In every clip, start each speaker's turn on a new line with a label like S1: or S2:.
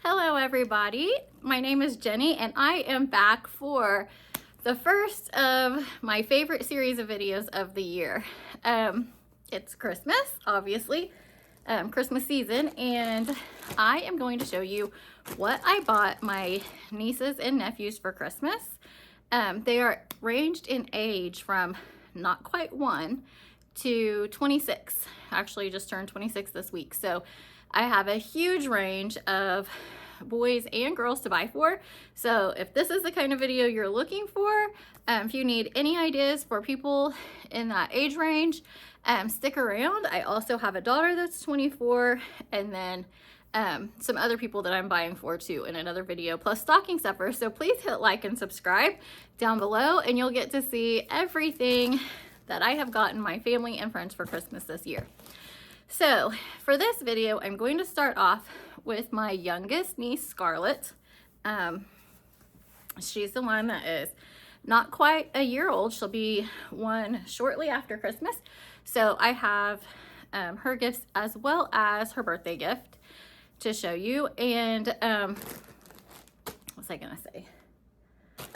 S1: Hello everybody, my name is Jenny and I am back for the first of my favorite series of videos of the year. It's Christmas, obviously, Christmas season, and I am going to show you what I bought my nieces and nephews for Christmas. They are ranged in age from not quite 1 to 26. Actually just turned 26 this week, so I have a huge range of boys and girls to buy for. So if this is the kind of video you're looking for, if you need any ideas for people in that age range, stick around. I also have a daughter that's 24, and then some other people that I'm buying for too in another video, plus stocking stuffers. So please hit like and subscribe down below and you'll get to see everything that I have gotten my family and friends for Christmas this year. So for this video, I'm going to start off with my youngest niece, Scarlet. She's the one that is not quite a year old. She'll be 1 shortly after Christmas. So I have her gifts as well as her birthday gift to show you. And what was I gonna say?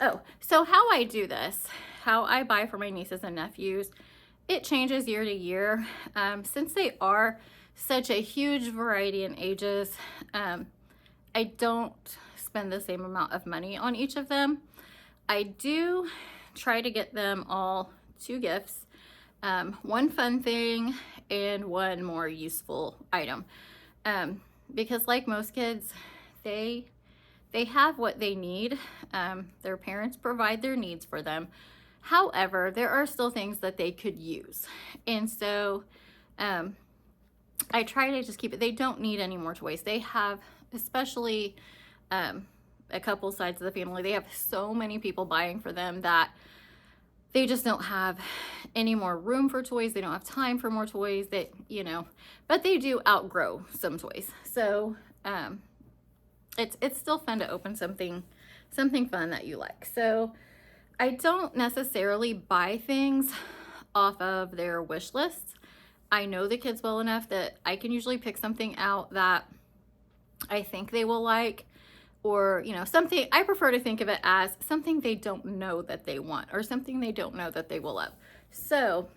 S1: Oh, so how I do this, how I buy for my nieces and nephews, it changes year to year. Since they are such a huge variety in ages, I don't spend the same amount of money on each of them. I do try to get them all 2 gifts, 1 fun thing and 1 more useful item. Because like most kids, they have what they need. Their parents provide their needs for them. However, there are still things that they could use. And so I try to just keep it. They don't need any more toys. They have, especially a couple sides of the family, they have so many people buying for them that they just don't have any more room for toys. They don't have time for more toys, that, you know, but they do outgrow some toys. So it's still fun to open something fun that you like. So I don't necessarily buy things off of their wish lists. I know the kids well enough that I can usually pick something out that I think they will like, or, you know, something, I prefer to think of it as something they don't know that they want, or something they don't know that they will love. So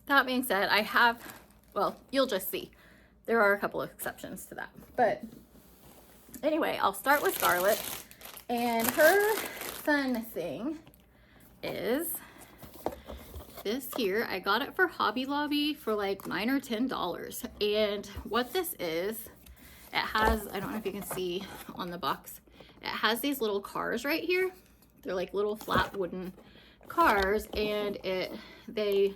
S1: that being said, I have, well, you'll just see. There are a couple of exceptions to that. But anyway, I'll start with Scarlet. And her fun thing is this here. I got it for Hobby Lobby for like $9 or $10. And what this is, it has, I don't know if you can see on the box, it has these little cars right here. They're like little flat wooden cars, and they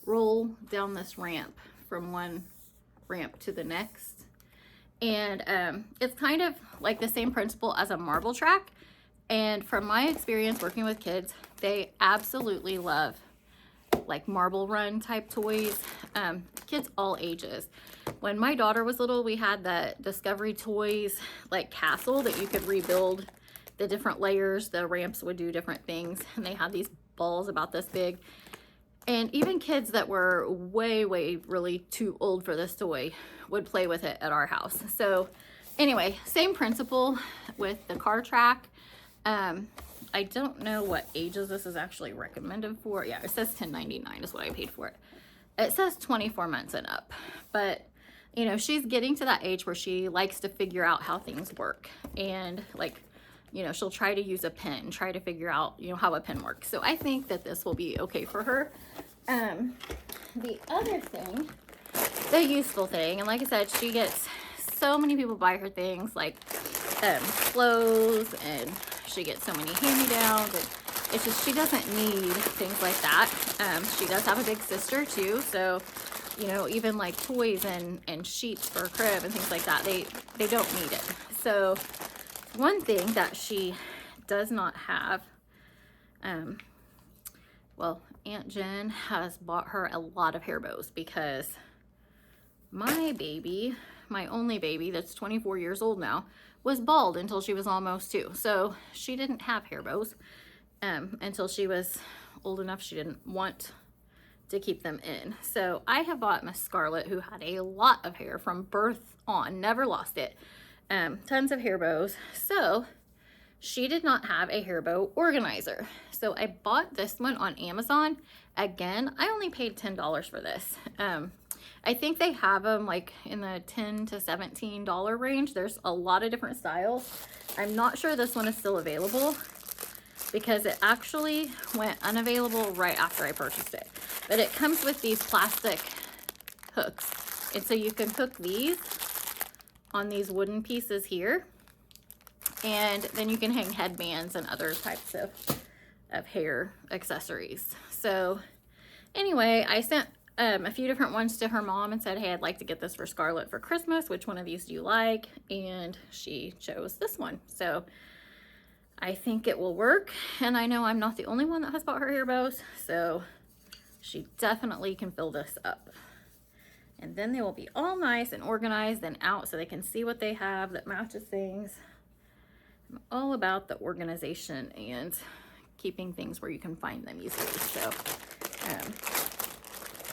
S1: roll down this ramp from one ramp to the next. And it's kind of like the same principle as a marble track. And from my experience working with kids, they absolutely love like marble run type toys. Kids all ages. When my daughter was little, we had the Discovery Toys like castle that you could rebuild the different layers. The ramps would do different things, and they had these balls about this big. And even kids that were way really too old for this toy would play with it at our house. So anyway, same principle with the car track. I don't know what ages this is actually recommended for. Yeah, it says $10.99 is what I paid for it. It says 24 months and up, but you know, she's getting to that age where she likes to figure out how things work, and like, you know, she'll try to use a pen, try to figure out, you know, how a pen works. So I think that this will be okay for her. The other thing, the useful thing, and like I said, she gets so many people buy her things like clothes, and she gets so many hand-me-downs, and it's just, she doesn't need things like that. She does have a big sister too, so you know, even like toys and sheets for a crib and things like that, they don't need it. So one thing that she does not have, well, Aunt Jen has bought her a lot of hair bows, because my baby, my only baby that's 24 years old now, was bald until she was almost 2. So she didn't have hair bows until she was old enough. She didn't want to keep them in. So I have bought Miss Scarlet, who had a lot of hair from birth on, never lost it. tons of hair bows. So she did not have a hair bow organizer. So I bought this one on Amazon. Again, I only paid $10 for this. I think they have them like in the $10 to $17 range. There's a lot of different styles. I'm not sure this one is still available because it actually went unavailable right after I purchased it. But it comes with these plastic hooks. And so you can hook these on these wooden pieces here. And then you can hang headbands and other types of hair accessories. So anyway, I sent a few different ones to her mom and said, hey, I'd like to get this for Scarlet for Christmas. Which one of these do you like? And she chose this one. So I think it will work. And I know I'm not the only one that has bought her hair bows. So she definitely can fill this up. And then they will be all nice and organized and out so they can see what they have that matches things. I'm all about the organization and keeping things where you can find them easily.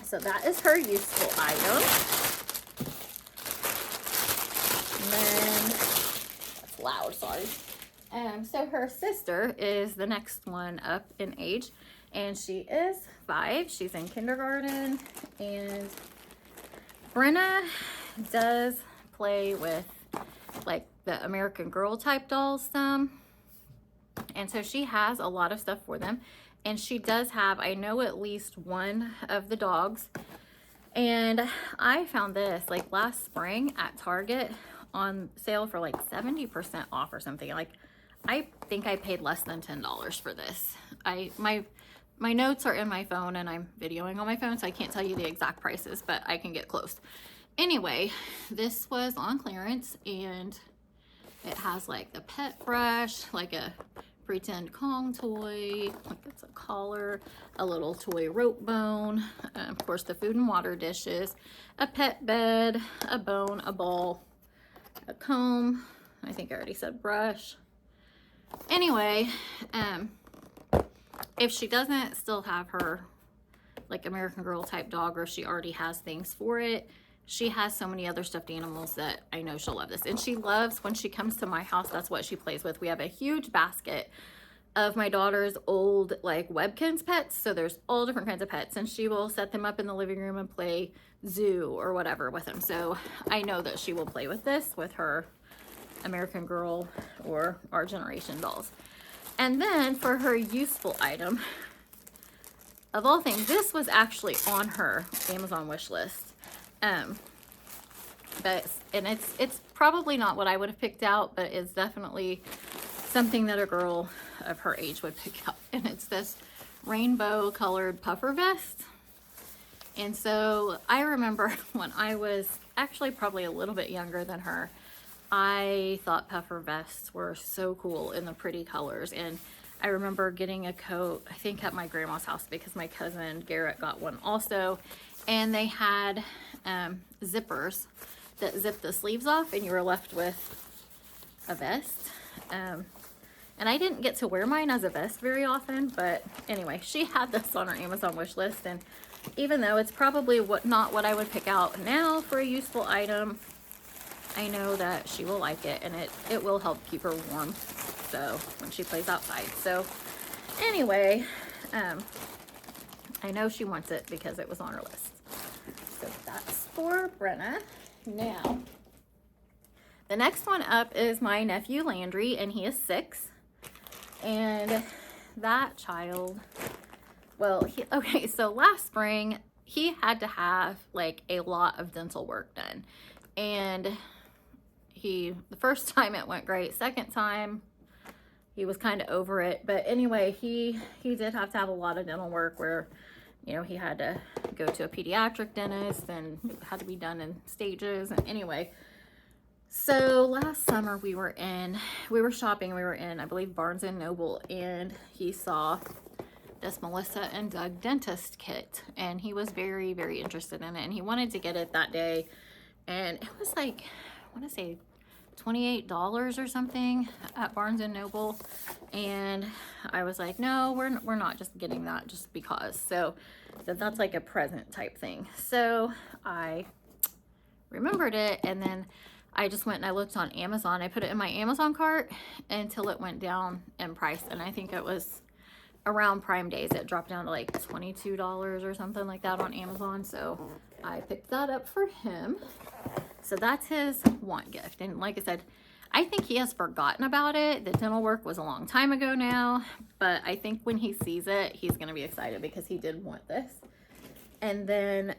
S1: So that is her useful item. And then, that's loud, sorry. So her sister is the next one up in age, and she is 5. She's in kindergarten, and Brena does play with like the American Girl type dolls some. And so she has a lot of stuff for them. And she does have, I know, at least one of the dogs. And I found this like last spring at Target on sale for like 70% off or something. Like, I think I paid less than $10 for this. My notes are in my phone and I'm videoing on my phone, so I can't tell you the exact prices, but I can get close. Anyway, this was on clearance, and it has like the pet brush, like a pretend Kong toy, like it's a collar, a little toy rope bone, of course the food and water dishes, a pet bed, a bone, a ball, a comb, I think I already said brush. Anyway, if she doesn't still have her like American Girl type dog, or if she already has things for it, she has so many other stuffed animals that I know she'll love this. And she loves, when she comes to my house, that's what she plays with. We have a huge basket of my daughter's old like Webkinz pets. So there's all different kinds of pets, and she will set them up in the living room and play zoo or whatever with them. So I know that she will play with this with her American Girl or Our Generation dolls. And then for her useful item, of all things, this was actually on her Amazon wish list. But it's probably not what I would have picked out, but it's definitely something that a girl of her age would pick up. And it's this rainbow colored puffer vest. And so I remember when I was actually probably a little bit younger than her, I thought puffer vests were so cool in the pretty colors. And I remember getting a coat, I think at my grandma's house, because my cousin Garrick got one also. And they had zippers that zipped the sleeves off, and you were left with a vest. And I didn't get to wear mine as a vest very often, but anyway, she had this on her Amazon wish list. And even though it's probably not what I would pick out now for a useful item, I know that she will like it, and it will help keep her warm, so when she plays outside. So anyway, I know she wants it because it was on her list. So that's for Brena. Now, the next one up is my nephew Landry, and he is 6. And that child, well, okay, so last spring he had to have like a lot of dental work done. And the first time it went great. Second time he was kind of over it. But anyway, he did have to have a lot of dental work where, you know, he had to go to a pediatric dentist, and it had to be done in stages. And anyway, so last summer we were shopping, we were in, I believe, Barnes and Noble, and he saw this Melissa and Doug dentist kit, and he was very, very interested in it, and he wanted to get it that day. And it was like, I want to say $28 or something at Barnes and Noble. And I was like, no, we're not just getting that just because. So that's like a present type thing. So I remembered it, and then I just went and I looked on Amazon. I put it in my Amazon cart until it went down in price. And I think it was around Prime Days. It dropped down to like $22 or something like that on Amazon. So I picked that up for him. So that's his want gift. And like I said, I think he has forgotten about it. The dental work was a long time ago now. But I think when he sees it, he's going to be excited because he did want this. And then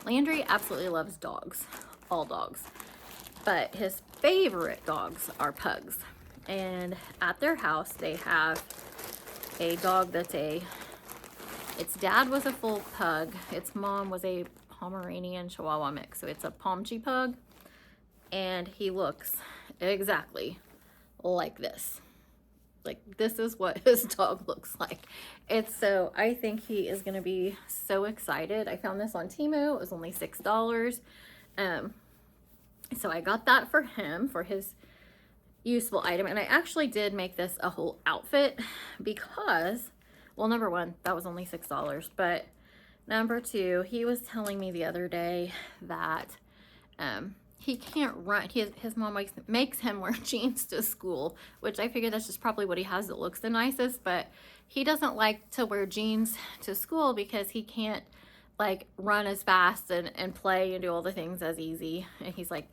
S1: Landry absolutely loves dogs. All dogs, but his favorite dogs are pugs. And at their house they have a dog that's its dad was a full pug, its mom was a Pomeranian Chihuahua mix, so it's a Pomchi pug, and he looks exactly like this. Like, this is what his dog looks like. So I think he is going to be so excited. I found this on Temu. It was only $6. So I got that for him, for his useful item. And I actually did make this a whole outfit because, well, number one, that was only $6. But number two, he was telling me the other day that he can't run. His mom makes him wear jeans to school, which I figure that's just probably what he has that looks the nicest. But he doesn't like to wear jeans to school because he can't like run as fast and play and do all the things as easy. And he's like,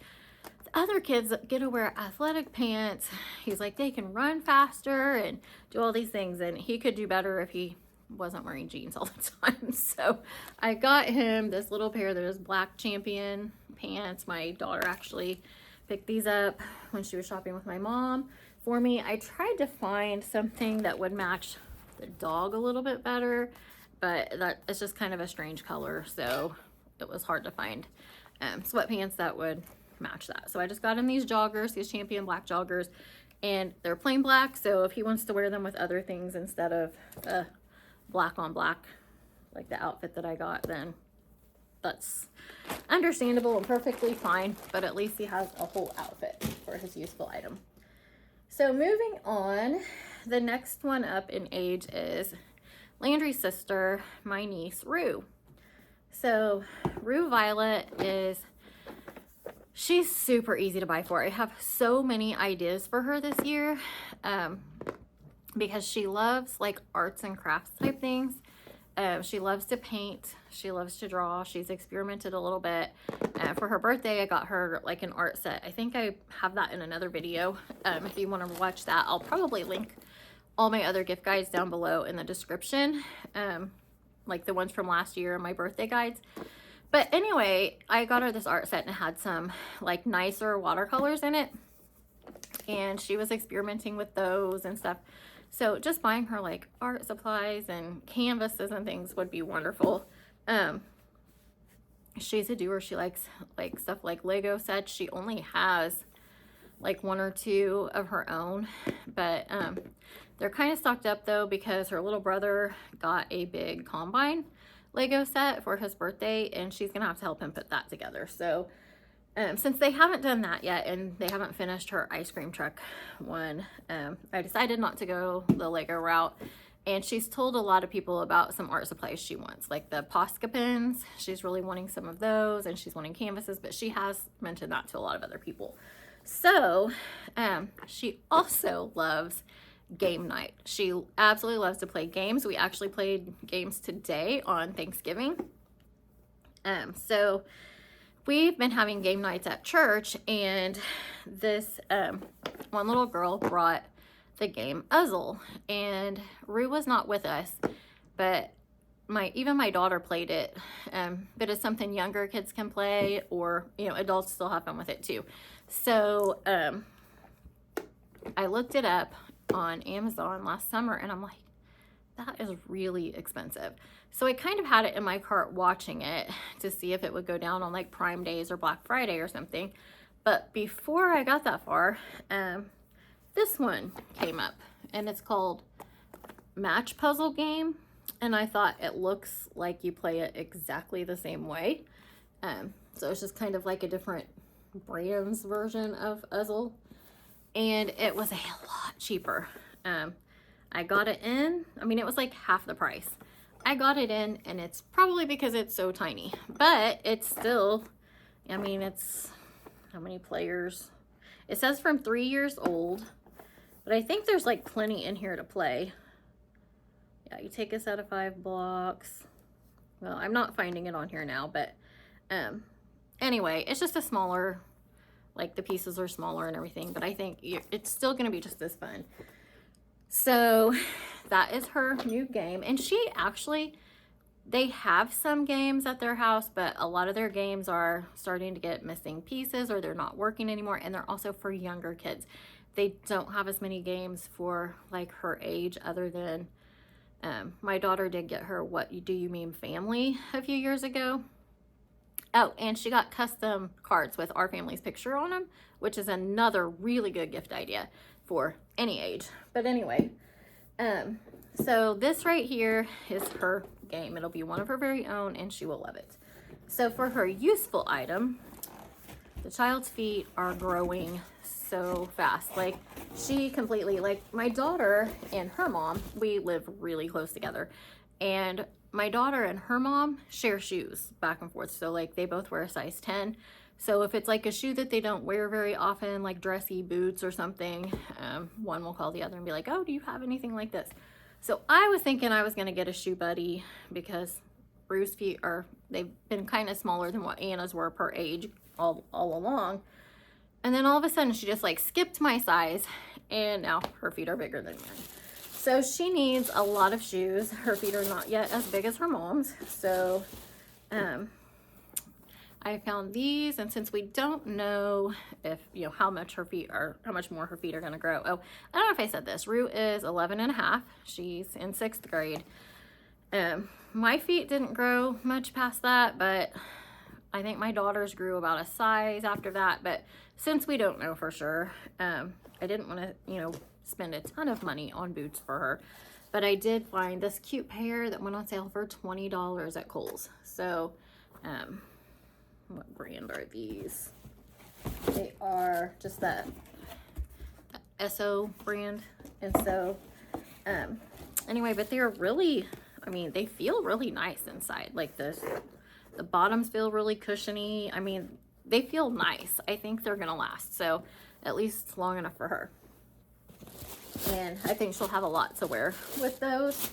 S1: the other kids get to wear athletic pants. He's like, they can run faster and do all these things, and he could do better if he wasn't wearing jeans all the time. So I got him this little pair of those black Champion pants. My daughter actually picked these up when she was shopping with my mom for me. I tried to find something that would match the dog a little bit better, but that it's just kind of a strange color, so it was hard to find sweatpants that would match that. So I just got him these joggers, these Champion black joggers, and they're plain black, so if he wants to wear them with other things instead of black on black like the outfit that I got, then that's understandable and perfectly fine, but at least he has a whole outfit for his useful item. So moving on, the next one up in age is Landry's sister, my niece, Rue. So Rue Violet she's super easy to buy for. I have so many ideas for her this year because she loves like arts and crafts type things. She loves to paint. She loves to draw. She's experimented a little bit. For her birthday, I got her like an art set. I think I have that in another video. If you want to watch that, I'll probably link all my other gift guides down below in the description, like the ones from last year and my birthday guides. But anyway, I got her this art set and it had some like nicer watercolors in it, and she was experimenting with those and stuff. So just buying her like art supplies and canvases and things would be wonderful. She's a doer. She likes like stuff like Lego sets. She only has like one or two of her own, but they're kind of stocked up though because her little brother got a big Combine Lego set for his birthday, and she's gonna have to help him put that together. So since they haven't done that yet and they haven't finished her ice cream truck one, I decided not to go the Lego route, and she's told a lot of people about some art supplies she wants, like the Posca pens. She's really wanting some of those, and she's wanting canvases, but she has mentioned that to a lot of other people. So she also loves game night. She absolutely loves to play games. We actually played games today on Thanksgiving. So we've been having game nights at church, and this one little girl brought the game Uzzle, and Rue was not with us, but even my daughter played it. But it's something younger kids can play, or adults still have fun with it too. So I looked it up on Amazon last summer, and I'm like, that is really expensive. So I kind of had it in my cart watching it to see if it would go down on like Prime Days or Black Friday or something. But before I got that far, this one came up, and it's called Match Puzzle Game. And I thought it looks like you play it exactly the same way. So it's just kind of like a different brand's version of Uzzle. And it was a lot cheaper. I got it in, it was like half the price. I got it in, and it's probably because it's so tiny, but it's still, it's how many players. It says from 3 years old, but I think there's like plenty in here to play. Yeah, you take a set of 5 blocks. Well, I'm not finding it on here now, but anyway, it's just a smaller, like the pieces are smaller and everything, but I think it's still going to be just as fun. So that is her new game. And she actually, they have some games at their house, but a lot of their games are starting to get missing pieces or they're not working anymore. And they're also for younger kids. They don't have as many games for like her age, other than my daughter did get her What Do You Mean Family a few years ago. Oh, and she got custom cards with our family's picture on them, which is another really good gift idea for any age. But anyway, so this right here is her game. It'll be one of her very own, and she will love it. So for her useful item, the child's feet are growing so fast. Like, she completely, like, my daughter and her mom, we live really close together, and my daughter and her mom share shoes back and forth. So like they both wear a size 10. So if it's like a shoe that they don't wear very often, like dressy boots or something, one will call the other and be like, oh, do you have anything like this? So I was thinking I was going to get a shoe buddy, because Rue's feet are, they've been kind of smaller than what Anna's were per age all along. And then all of a sudden she just like skipped my size, and now her feet are bigger than mine. So she needs a lot of shoes. Her feet are not yet as big as her mom's. So I found these, and since we don't know if, you know, how much more her feet are going to grow. Oh, I don't know if I said this. Rue is 11 and a half. She's in 6th grade. My feet didn't grow much past that, but I think my daughter's grew about a size after that. But since we don't know for sure, I didn't want to, you know, spend a ton of money on boots for her, but I did find this cute pair that went on sale for $20 at Kohl's. So what brand are these? They are just that SO brand. And so anyway, but they're really, I mean, they feel really nice inside. Like the bottoms feel really cushiony. I mean, they feel nice. I think they're gonna last, so at least long enough for her. And I think she'll have a lot to wear with those.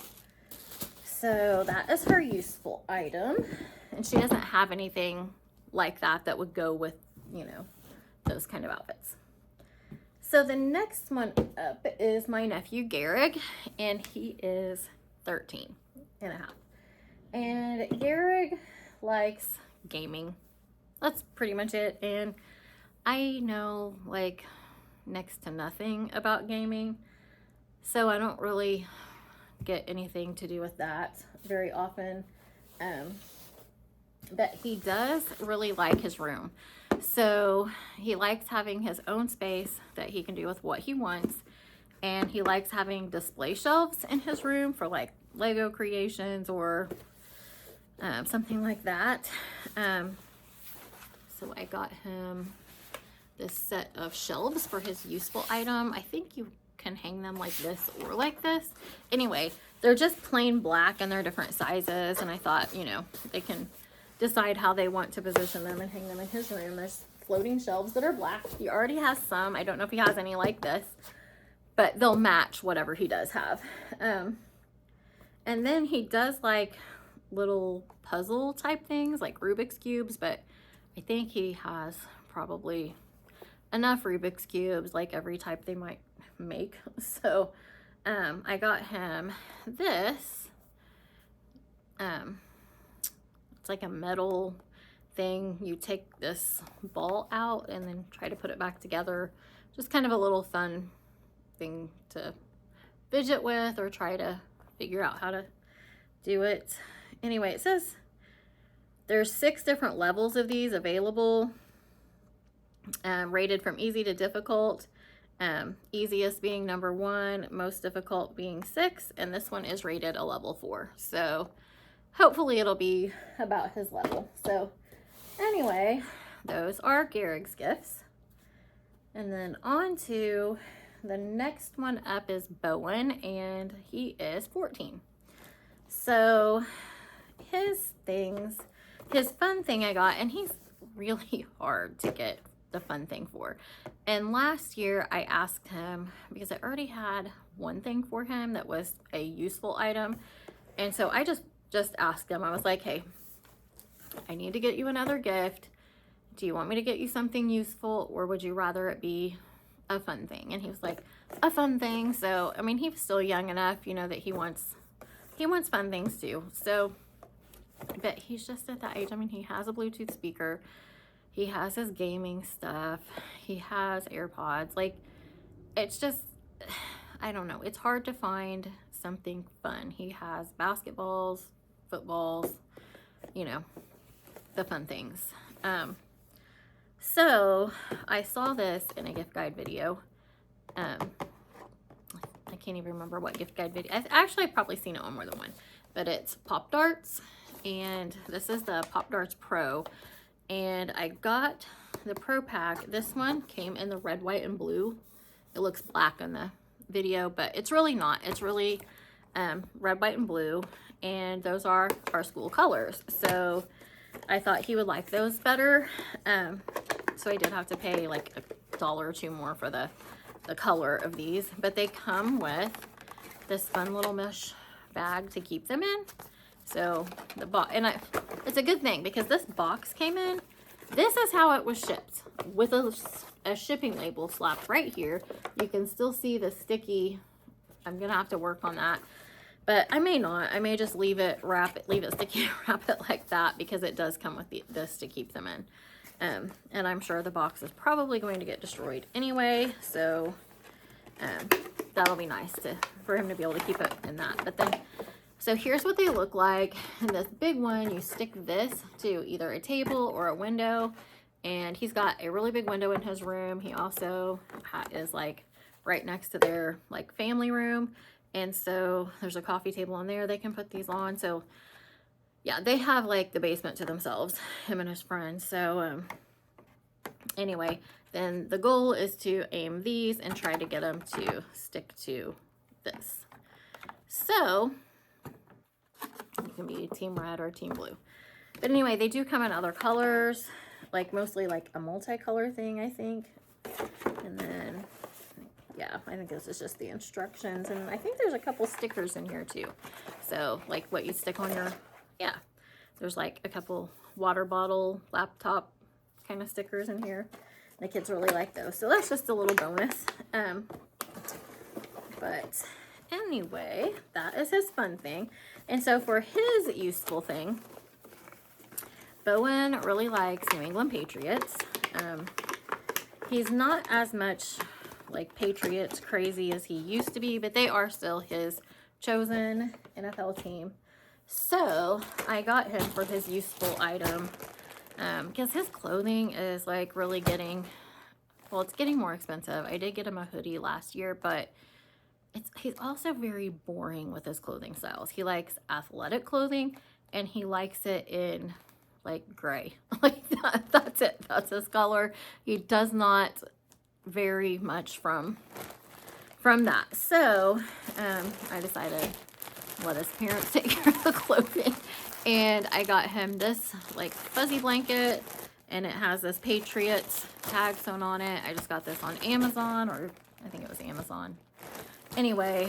S1: So that is her useful item. And she doesn't have anything like that would go with, you know, those kind of outfits. So the next one up is my nephew Garrick, and he is 13 and a half. And Garrick likes gaming. That's pretty much it. And I know like next to nothing about gaming, so I don't really get anything to do with that very often. But he does really like his room. So he likes having his own space that he can do with what he wants. And he likes having display shelves in his room for like Lego creations or something like that. So I got him this set of shelves for his useful item. I think you can hang them like this or like this. Anyway, they're just plain black and they're different sizes, and I thought, you know, they can decide how they want to position them and hang them in his room. There's floating shelves that are black. He already has some. I don't know if he has any like this, but they'll match whatever he does have. And then he does like little puzzle type things like Rubik's cubes, but I think he has probably enough Rubik's cubes, like every type they might make. So I got him this. It's like a metal thing. You take this ball out and then try to put it back together. Just kind of a little fun thing to fidget with or try to figure out how to do it. Anyway, it says there's 6 different levels of these available, rated from easy to difficult. Easiest being number 1, most difficult being 6, and this one is rated a level 4. So hopefully it'll be about his level. So anyway, those are Garrick's gifts. And then on to the next one up is Bowen, and he is 14. So his fun thing I got, and he's really hard to get the fun thing for. And last year I asked him, because I already had one thing for him that was a useful item. And so I just asked him, I was like, hey, I need to get you another gift. Do you want me to get you something useful, or would you rather it be a fun thing? And he was like, a fun thing. So, I mean, he was still young enough, you know, that he wants fun things too. So, but he's just at that age. I mean, he has a Bluetooth speaker. He has his gaming stuff. He has AirPods. Like, it's just, I don't know. It's hard to find something fun. He has basketballs, footballs, you know, the fun things. So I saw this in a gift guide video. I can't even remember what gift guide video. I've probably seen it on more than one, but it's Pop Darts, and this is the Pop Darts Pro. And I got the Pro pack. This one came in the red, white, and blue. It looks black on the video, but it's really not. It's really red, white, and blue, and those are our school colors. So I thought he would like those better. So I did have to pay like $1 or $2 more for the color of these, but they come with this fun little mesh bag to keep them in. So the box, and it's a good thing because this box came in. This is how it was shipped, with a shipping label slapped right here. You can still see the sticky. I'm gonna have to work on that, but I may not. I may just leave it sticky, wrap it like that, because it does come with this to keep them in. And I'm sure the box is probably going to get destroyed anyway, so that'll be nice for him to be able to keep it in that. But then, so here's what they look like. In this big one, you stick this to either a table or a window, and he's got a really big window in his room. He also is like right next to their like family room, and so there's a coffee table in there they can put these on. So yeah, they have like the basement to themselves, him and his friends. So anyway, then the goal is to aim these and try to get them to stick to this. So you can be team red or team blue. But anyway, they do come in other colors, like mostly like a multicolor thing, I think. And then, yeah, I think this is just the instructions. And I think there's a couple stickers in here too. So like what you stick on your, yeah, there's like a couple water bottle, laptop kind of stickers in here. The kids really like those. So that's just a little bonus. But anyway, that is his fun thing. And so for his useful thing, Bowen really likes New England Patriots. He's not as much like Patriots crazy as he used to be, but they are still his chosen NFL team. So I got him for his useful item, because his clothing is like really getting, well, it's getting more expensive. I did get him a hoodie last year, but he's also very boring with his clothing styles. He likes athletic clothing, and he likes it in like gray. Like that's it. That's his color. He does not vary much from that. So I decided let his parents take care of the clothing, and I got him this like fuzzy blanket, and it has this Patriots tag sewn on it. I just got this on Amazon, or I think it was Amazon. Anyway,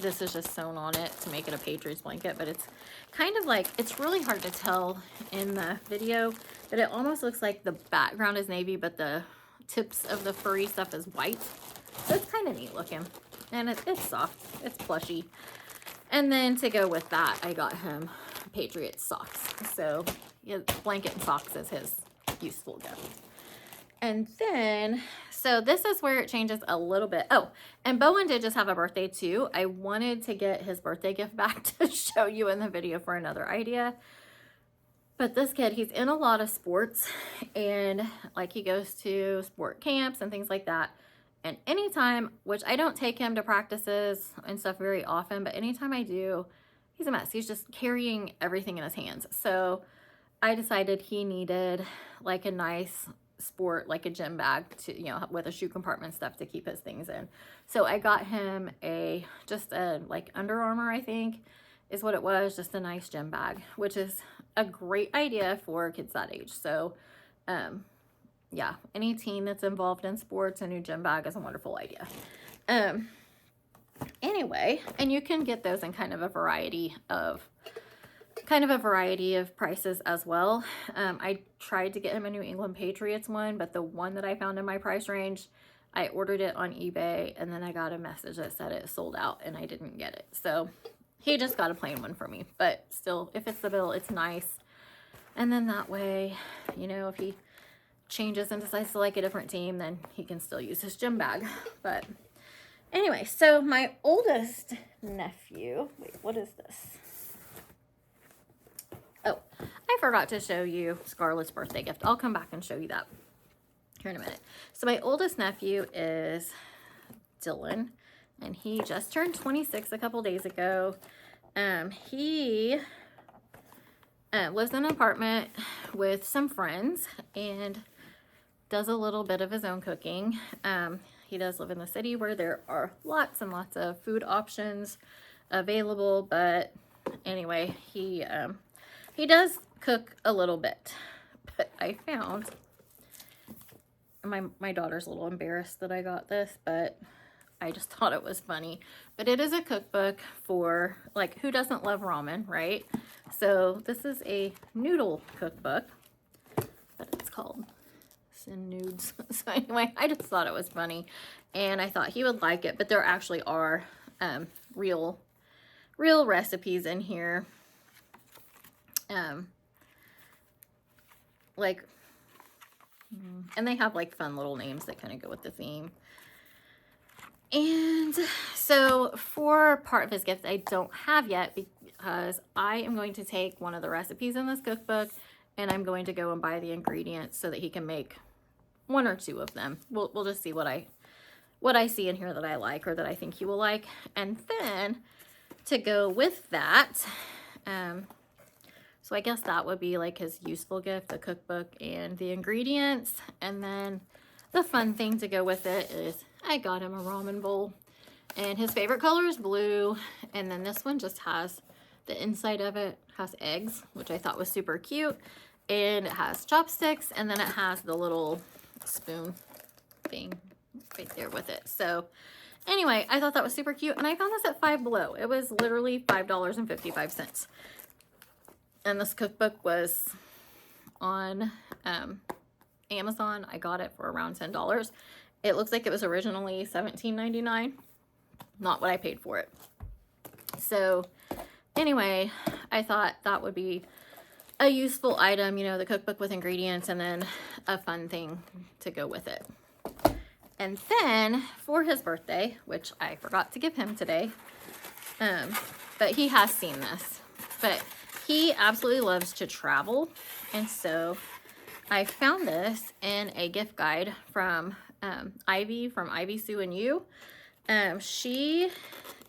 S1: this is just sewn on it to make it a Patriots blanket, but it's kind of like, it's really hard to tell in the video, but it almost looks like the background is navy, but the tips of the furry stuff is white. So it's kind of neat looking, and it's soft, it's plushy. And then to go with that, I got him Patriots socks. So yeah, blanket and socks is his useful gift. And then, so this is where it changes a little bit. Oh, and Bowen did just have a birthday too. I wanted to get his birthday gift back to show you in the video for another idea. But this kid, he's in a lot of sports, and like he goes to sport camps and things like that. And anytime, which I don't take him to practices and stuff very often, but anytime I do, he's a mess. He's just carrying everything in his hands. So I decided he needed like a nice sport, like a gym bag to, you know, with a shoe compartment stuff to keep his things in. So I got him just a like Under Armour, I think is what it was, just a nice gym bag, which is a great idea for kids that age. So yeah, any teen that's involved in sports, a new gym bag is a wonderful idea. Anyway, and you can get those in kind of a variety of prices as well. I tried to get him a New England Patriots one, but the one that I found in my price range, I ordered it on eBay, and then I got a message that said it sold out, and I didn't get it. So he just got a plain one for me, but still, if it's the bill, it's nice. And then that way, you know, if he changes and decides to like a different team, then he can still use his gym bag. But anyway, so my oldest nephew, wait, what is this? Oh, I forgot to show you Scarlet's birthday gift. I'll come back and show you that here in a minute. So my oldest nephew is Dylan, and he just turned 26 a couple days ago. He lives in an apartment with some friends and does a little bit of his own cooking. He does live in the city where there are lots and lots of food options available, but anyway, he does cook a little bit. But I found, my daughter's a little embarrassed that I got this, but I just thought it was funny. But it is a cookbook for, like, who doesn't love ramen, right? So this is a noodle cookbook, but it's called Sin Nudes. So anyway, I just thought it was funny, and I thought he would like it. But there actually are real recipes in here. Like, and they have like fun little names that kind of go with the theme. And so for part of his gift I don't have yet, because I am going to take one of the recipes in this cookbook and I'm going to go and buy the ingredients so that he can make one or two of them. We'll just see what I see in here that I like or that I think he will like. And then to go with that, so I guess that would be like his useful gift, the cookbook and the ingredients. And then the fun thing to go with it is I got him a ramen bowl, and his favorite color is blue. And then this one just has, the inside of it has eggs, which I thought was super cute. And it has chopsticks, and then it has the little spoon thing right there with it. So anyway, I thought that was super cute, and I found this at Five Below. It was literally $5.55. And this cookbook was on Amazon. I got it for around $10. It looks like it was originally $17.99. Not what I paid for it. So anyway, I thought that would be a useful item, you know, the cookbook with ingredients and then a fun thing to go with it. And then for his birthday, which I forgot to give him today, but he has seen this, but he absolutely loves to travel. And so I found this in a gift guide from Ivy, from Ivy, Sue, and You. She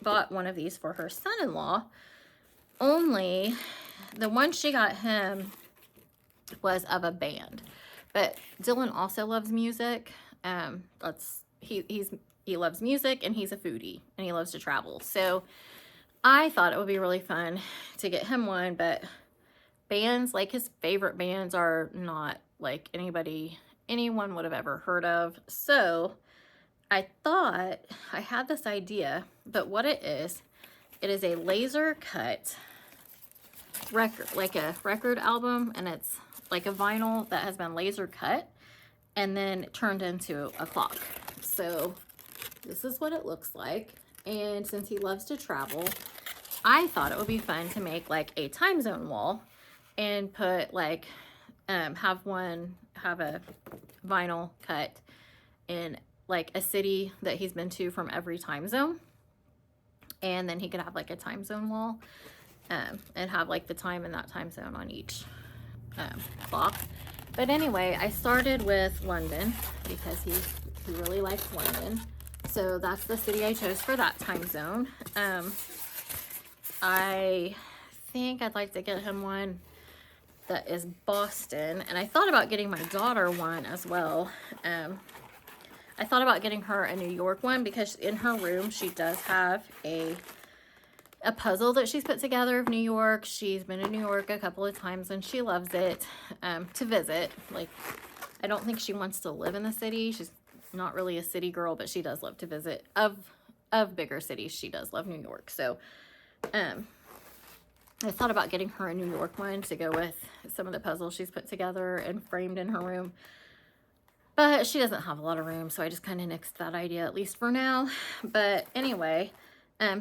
S1: bought one of these for her son-in-law, only the one she got him was of a band. But Dylan also loves music. He loves music, and he's a foodie, and he loves to travel. So I thought it would be really fun to get him one, but bands, like his favorite bands, are not like anyone would have ever heard of. So I thought I had this idea, but what it is a laser cut record, like a record album, and it's like a vinyl that has been laser cut and then turned into a clock. So this is what it looks like. And since he loves to travel, I thought it would be fun to make like a time zone wall and put like have a vinyl cut in like a city that he's been to from every time zone, and then he could have like a time zone wall and have like the time in that time zone on each clock. But anyway, I started with London because he really likes London, so that's the city I chose for that time zone. I think I'd like to get him one that is Boston, and I thought about getting my daughter one as well. I thought about getting her a New York one because in her room she does have a puzzle that she's put together of New York. She's been in New York a couple of times and she loves it to visit. Like, I don't think she wants to live in the city. She's not really a city girl, but she does love to visit. Of bigger cities, she does love New York. So I thought about getting her a New York one to go with some of the puzzles she's put together and framed in her room. But she doesn't have a lot of room, so I just kind of nixed that idea, at least for now. But anyway,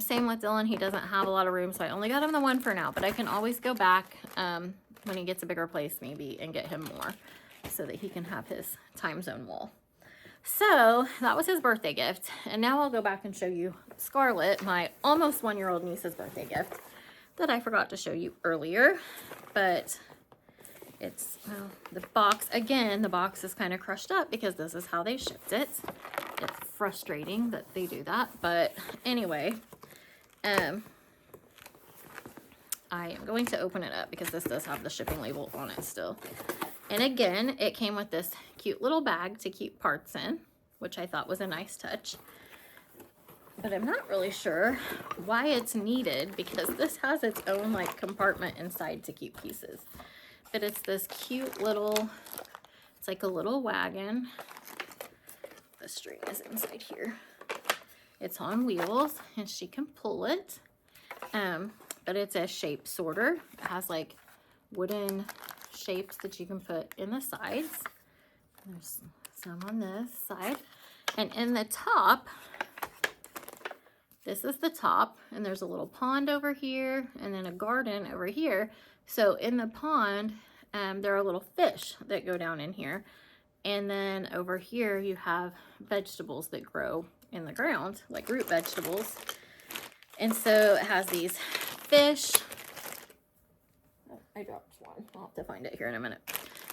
S1: same with Dylan. He doesn't have a lot of room, so I only got him the one for now. But I can always go back when he gets a bigger place maybe and get him more so that he can have his time zone wall. So that was his birthday gift. And now I'll go back and show you Scarlet, my almost 1-year-old niece's birthday gift that I forgot to show you earlier. But it's, well, the box, again, the box is kind of crushed up because this is how they shipped it. It's frustrating that they do that. But anyway, I am going to open it up because this does have the shipping label on it still. And again, it came with this cute little bag to keep parts in, which I thought was a nice touch. But I'm not really sure why it's needed because this has its own like compartment inside to keep pieces. But it's this cute little, it's like a little wagon. The string is inside here. It's on wheels and she can pull it. But it's a shape sorter. It has like wooden shapes that you can put in the sides. There's some on this side. And in the top, this is the top, and there's a little pond over here and then a garden over here. So in the pond, there are little fish that go down in here. And then over here you have vegetables that grow in the ground, like root vegetables. And so it has these fish. Oh, I dropped one. I'll have to find it here in a minute.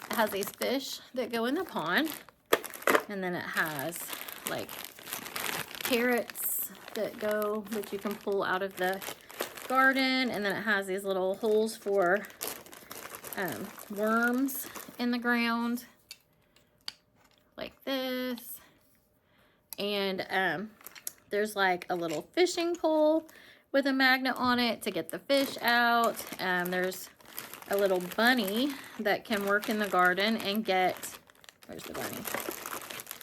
S1: It has these fish that go in the pond. And then it has like carrots that you can pull out of the garden. And then it has these little holes for worms in the ground like this. And there's like a little fishing pole with a magnet on it to get the fish out. There's a little bunny that can work in the garden and get, where's the bunny?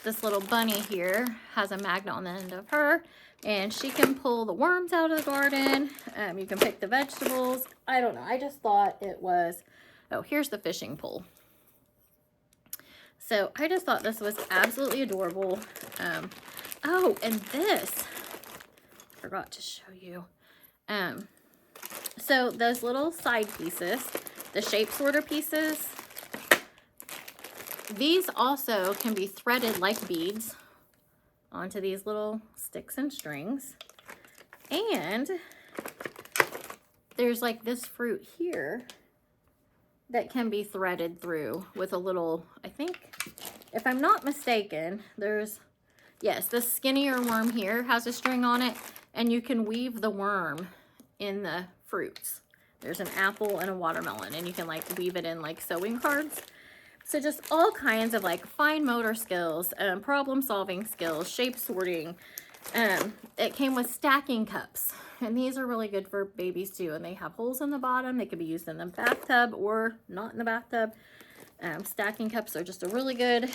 S1: This little bunny here has a magnet on the end of her, and she can pull the worms out of the garden. You can pick the vegetables. I don't know. I just thought it was, oh, here's the fishing pole. So I just thought this was absolutely adorable. Oh, and this, forgot to show you. So those little side pieces, the shape sorter pieces, these also can be threaded like beads onto these little sticks and strings. And there's like this fruit here that can be threaded through with a little, I think, if I'm not mistaken, there's, yes, this skinnier worm here has a string on it, and you can weave the worm in the fruits. There's an apple and a watermelon, and you can like weave it in like sewing cards. So just all kinds of like fine motor skills, problem solving skills, shape sorting. It came with stacking cups, and these are really good for babies too. And they have holes in the bottom. They could be used in the bathtub or not in the bathtub. Stacking cups are just a really good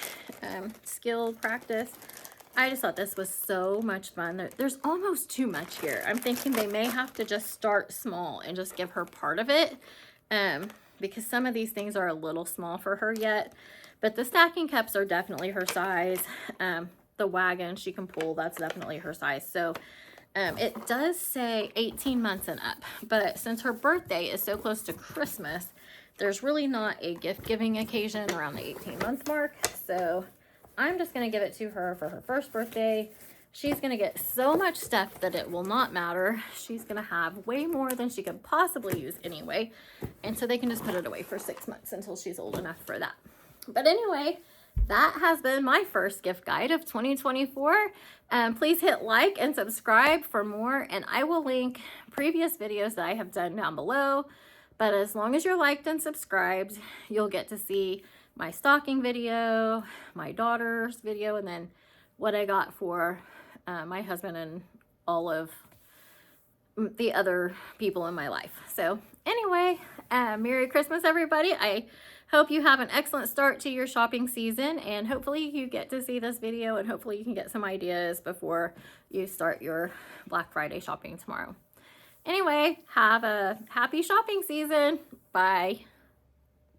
S1: skill practice. I just thought this was so much fun. There's almost too much here. I'm thinking they may have to just start small and just give her part of it. Because some of these things are a little small for her yet. But the stacking cups are definitely her size. The wagon she can pull, that's definitely her size. So it does say 18 months and up. But since her birthday is so close to Christmas, there's really not a gift giving occasion around the 18-month mark. So I'm just going to give it to her for her first birthday. She's going to get so much stuff that it will not matter. She's going to have way more than she could possibly use anyway. And so they can just put it away for 6 months until she's old enough for that. But anyway, that has been my first gift guide of 2024. Please hit like and subscribe for more. And I will link previous videos that I have done down below. But as long as you're liked and subscribed, you'll get to see my stocking video, my daughter's video, and then what I got for my husband and all of the other people in my life. So anyway, Merry Christmas, everybody. I hope you have an excellent start to your shopping season, and hopefully you get to see this video, and hopefully you can get some ideas before you start your Black Friday shopping tomorrow. Anyway, have a happy shopping season. Bye.